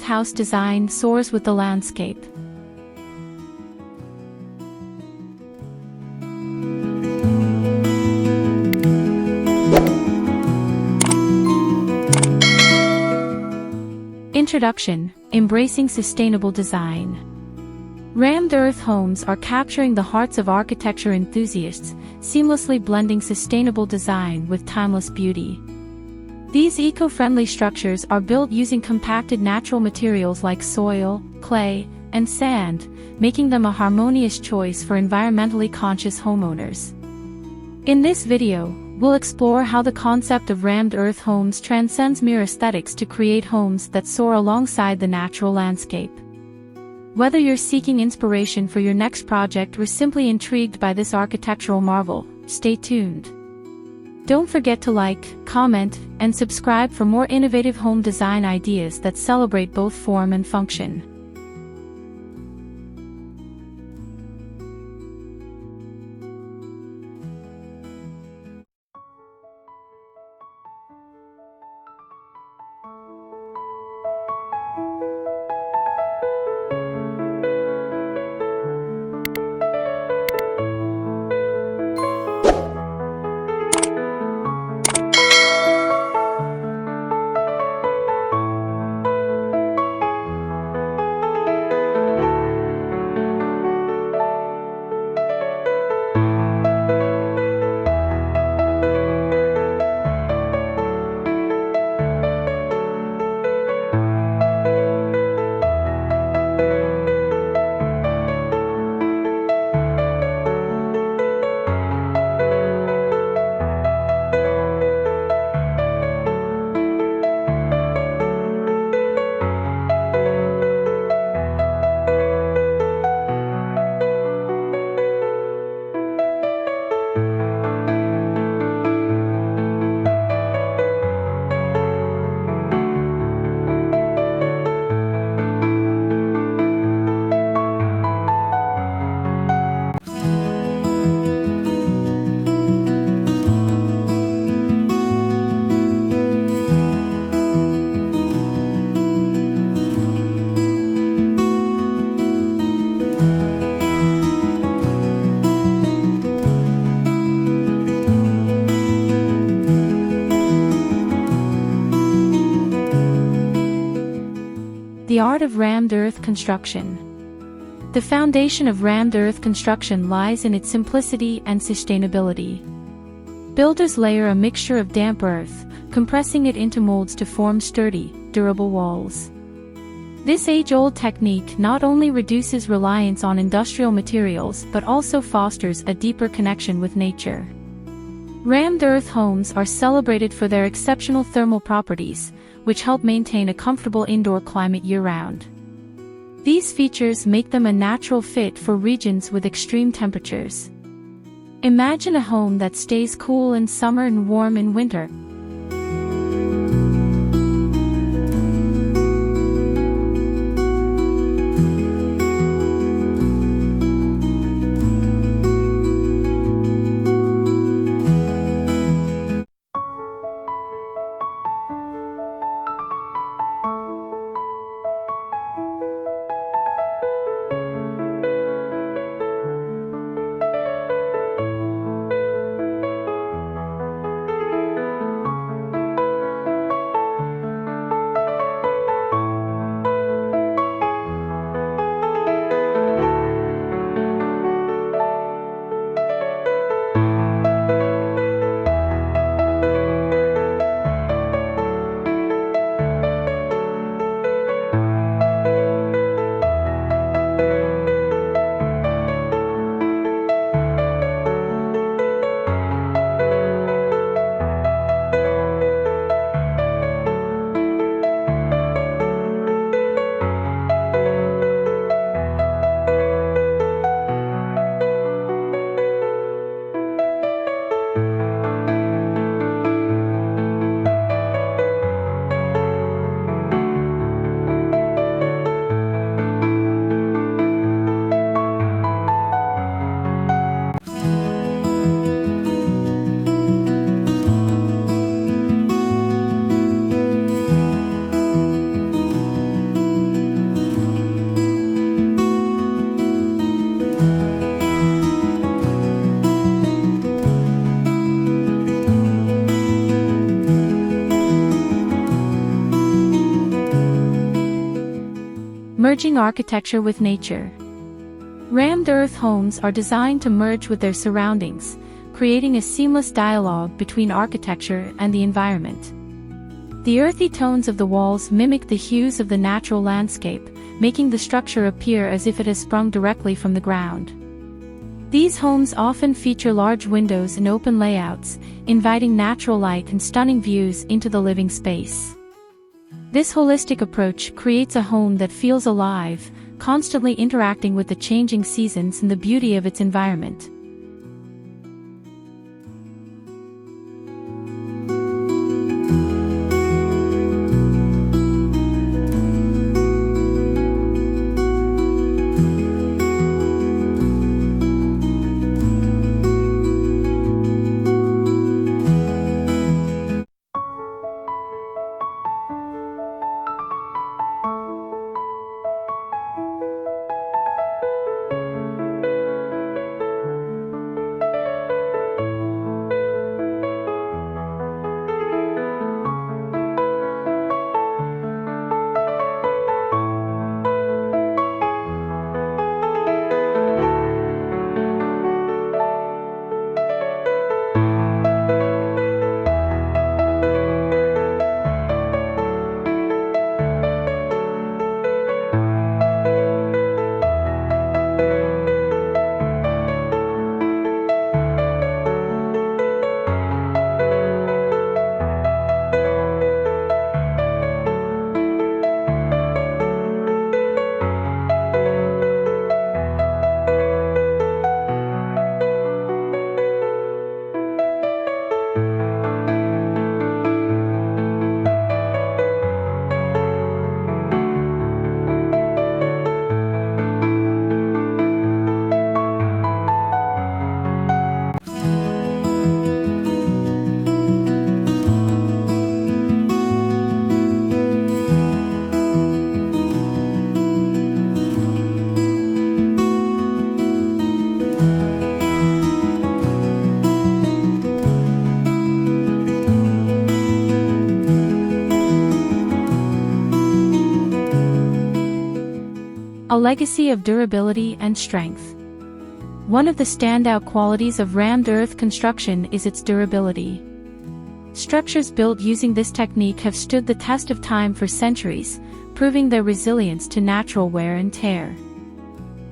house design soars with the landscape. Introduction: Embracing sustainable design. Rammed earth homes are capturing the hearts of architecture enthusiasts, seamlessly blending sustainable design with timeless beauty. These eco-friendly structures are built using compacted natural materials like soil, clay, and sand, making them a harmonious choice for environmentally conscious homeowners. In this video, we'll explore how the concept of rammed earth homes transcends mere aesthetics to create homes that soar alongside the natural landscape. Whether you're seeking inspiration for your next project or simply intrigued by this architectural marvel, stay tuned. Don't forget to like, comment, and subscribe for more innovative home design ideas that celebrate both form and function. The art of rammed earth construction. The foundation of rammed earth construction lies in its simplicity and sustainability. Builders layer a mixture of damp earth, compressing it into molds to form sturdy, durable walls. This age-old technique not only reduces reliance on industrial materials but also fosters a deeper connection with nature. Rammed earth homes are celebrated for their exceptional thermal properties, which help maintain a comfortable indoor climate year-round. These features make them a natural fit for regions with extreme temperatures. Imagine a home that stays cool in summer and warm in winter. Merging architecture with nature. Rammed earth homes are designed to merge with their surroundings, creating a seamless dialogue between architecture and the environment. The earthy tones of the walls mimic the hues of the natural landscape, making the structure appear as if it has sprung directly from the ground. These homes often feature large windows and open layouts, inviting natural light and stunning views into the living space. This holistic approach creates a home that feels alive, constantly interacting with the changing seasons and the beauty of its environment. A legacy of durability and strength. One of the standout qualities of rammed earth construction is its durability. Structures built using this technique have stood the test of time for centuries, proving their resilience to natural wear and tear.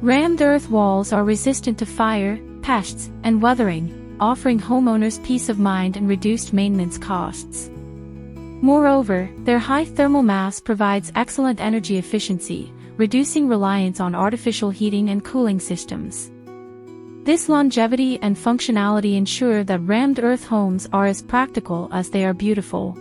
Rammed earth walls are resistant to fire, pests, and weathering, offering homeowners peace of mind and reduced maintenance costs. Moreover, their high thermal mass provides excellent energy efficiency, reducing reliance on artificial heating and cooling systems. This longevity and functionality ensure that rammed earth homes are as practical as they are beautiful.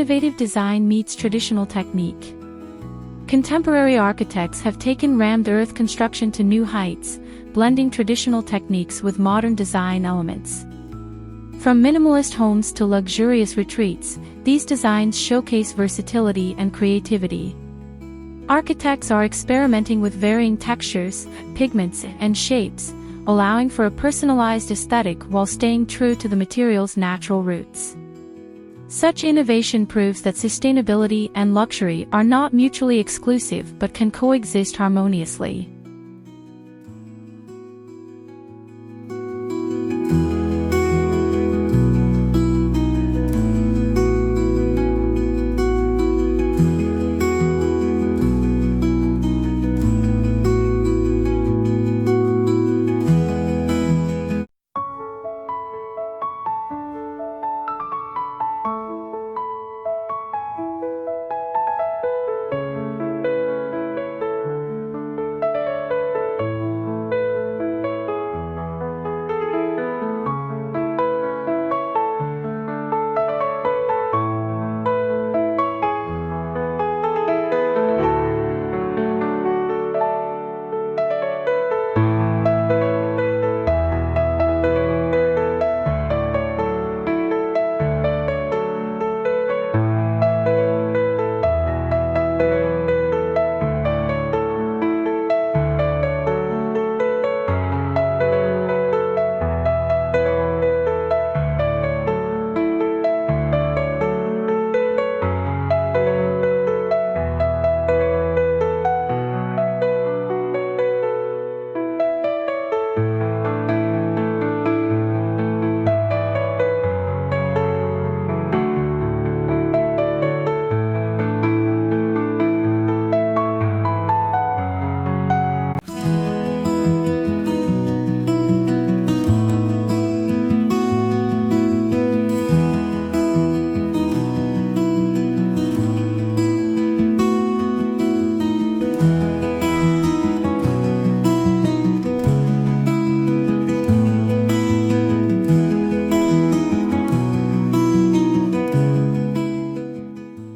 innovative design meets traditional technique. Contemporary architects have taken rammed earth construction to new heights, blending traditional techniques with modern design elements. From minimalist homes to luxurious retreats, these designs showcase versatility and creativity. Architects are experimenting with varying textures, pigments, and shapes, allowing for a personalized aesthetic while staying true to the material's natural roots. Such innovation proves that sustainability and luxury are not mutually exclusive but can coexist harmoniously.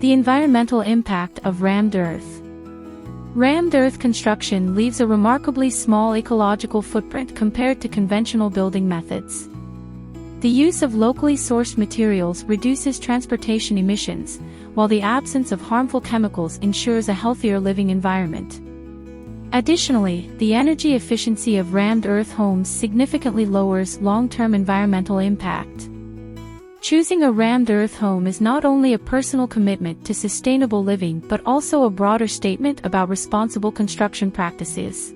The environmental impact of rammed earth. Rammed earth construction leaves a remarkably small ecological footprint compared to conventional building methods. The use of locally sourced materials reduces transportation emissions, while the absence of harmful chemicals ensures a healthier living environment. Additionally, the energy efficiency of rammed earth homes significantly lowers long-term environmental impact. Choosing a rammed earth home is not only a personal commitment to sustainable living but also a broader statement about responsible construction practices.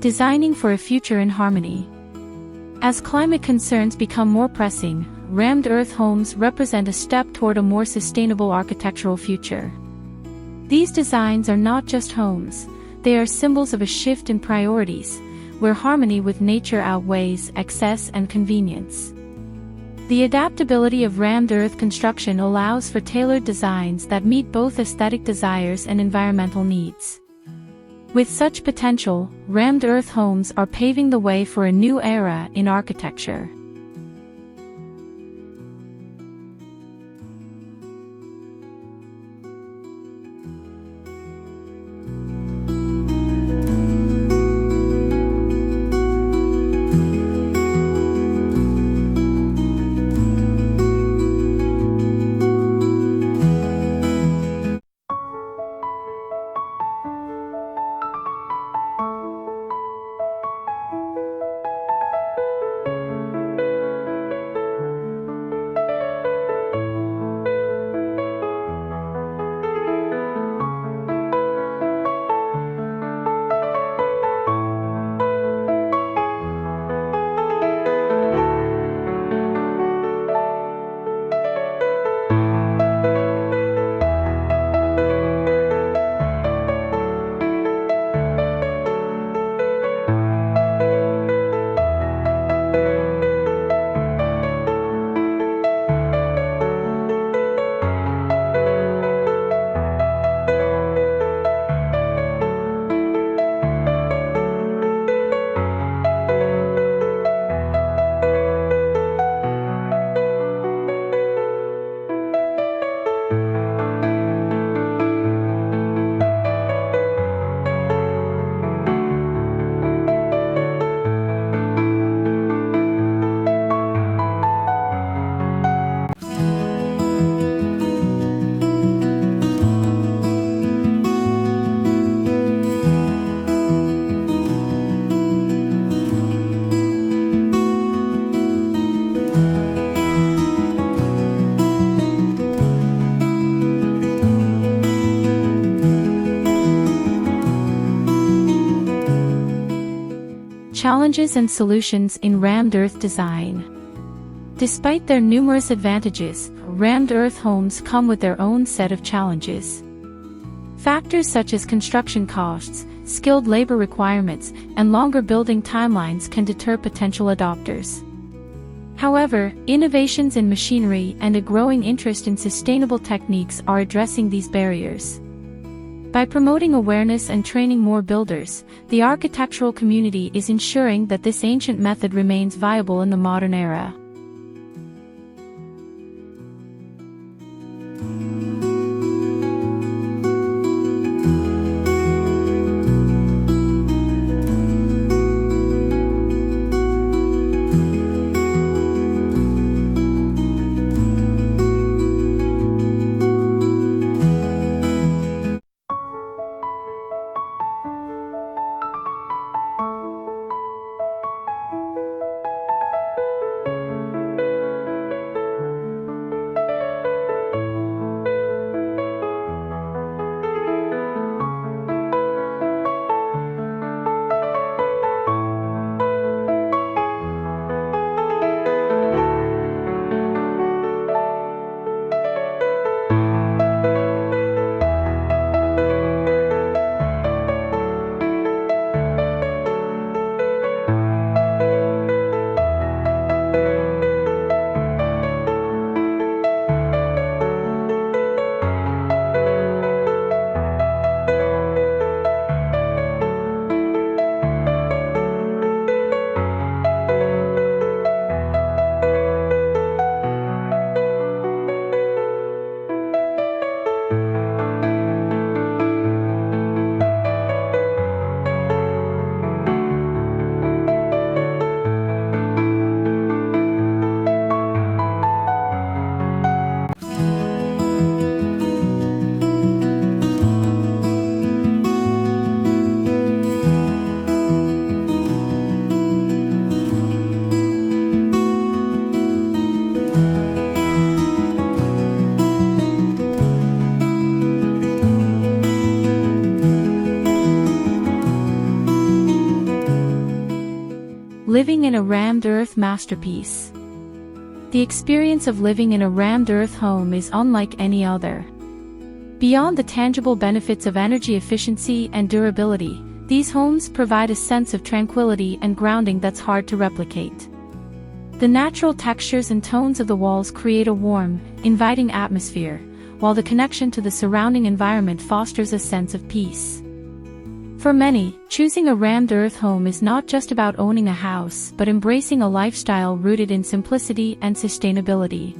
Designing for a future in harmony. As climate concerns become more pressing, rammed earth homes represent a step toward a more sustainable architectural future. These designs are not just homes, they are symbols of a shift in priorities, where harmony with nature outweighs excess and convenience. The adaptability of rammed earth construction allows for tailored designs that meet both aesthetic desires and environmental needs. With such potential, rammed earth homes are paving the way for a new era in architecture. Challenges and solutions in rammed earth design. Despite their numerous advantages, rammed earth homes come with their own set of challenges. Factors such as construction costs, skilled labor requirements, and longer building timelines can deter potential adopters. However, innovations in machinery and a growing interest in sustainable techniques are addressing these barriers. By promoting awareness and training more builders, the architectural community is ensuring that this ancient method remains viable in the modern era. Living in a rammed earth masterpiece. The experience of living in a rammed earth home is unlike any other. Beyond the tangible benefits of energy efficiency and durability, these homes provide a sense of tranquility and grounding that's hard to replicate. The natural textures and tones of the walls create a warm, inviting atmosphere, while the connection to the surrounding environment fosters a sense of peace. For many, choosing a rammed earth home is not just about owning a house but embracing a lifestyle rooted in simplicity and sustainability.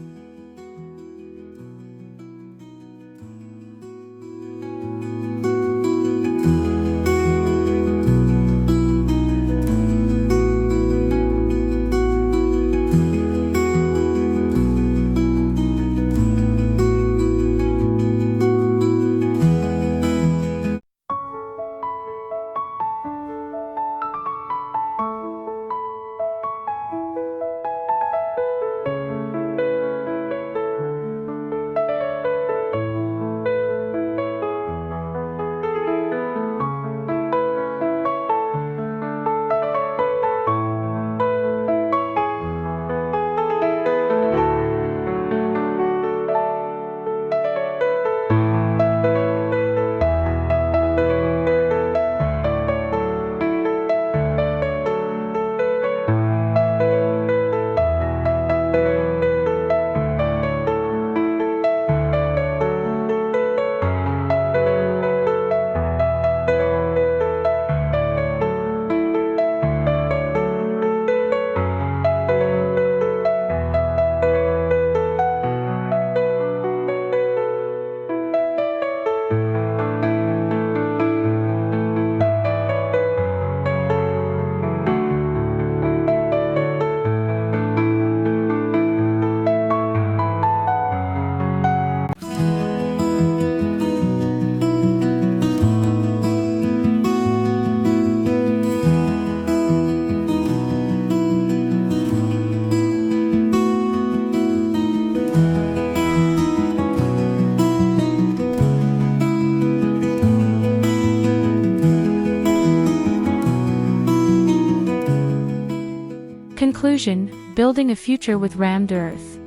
Conclusion: building a future with rammed earth.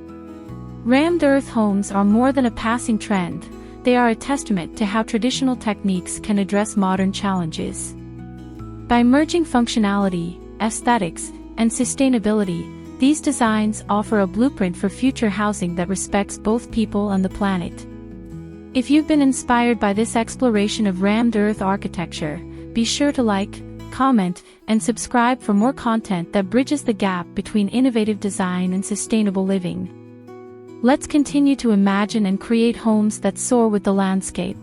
Rammed earth homes are more than a passing trend, they are a testament to how traditional techniques can address modern challenges. By merging functionality, aesthetics, and sustainability, these designs offer a blueprint for future housing that respects both people and the planet. If you've been inspired by this exploration of rammed earth architecture, be sure to like, comment, and subscribe for more content that bridges the gap between innovative design and sustainable living. Let's continue to imagine and create homes that soar with the landscape.